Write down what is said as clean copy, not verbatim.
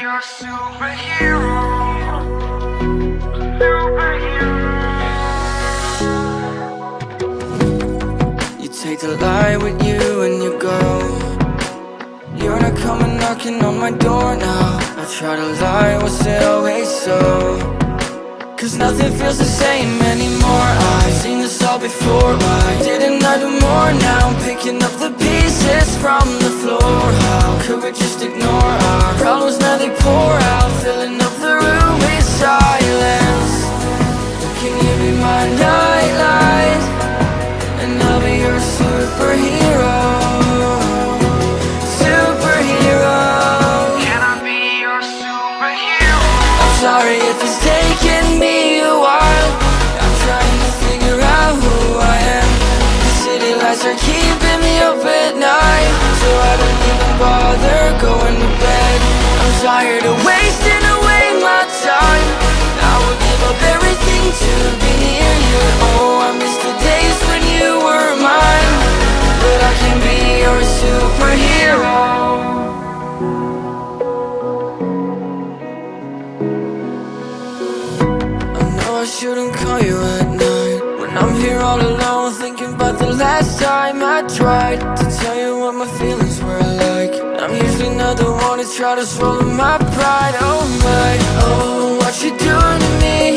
your superhero. Superhero. You take the light with you and you go. You're not coming knocking on my door now. I try to lie, was it always so? Cause nothing feels the same anymore. I've seen this all before. Why didn't I do more? Now I'm picking up the pieces from the floor. How could we just ignore our problems? Now they pour out, filling up the room with silence. Can you be my nightlight? And I'll be your superhero. Superhero. Can I be your superhero? I'm sorry if it's taking me a while. I'm trying to figure out who I am. The city lights are keeping me up at night, so I don't even bother going to bed. I'm tired of wasting away my time. I would give up everything to be near you. Oh, I miss the days when you were mine, but I can be your superhero. I shouldn't call you at night when I'm here all alone, thinking about the last time I tried to tell you what my feelings were like. I'm usually not the one to try to swallow my pride. Oh my, oh, what you doing to me?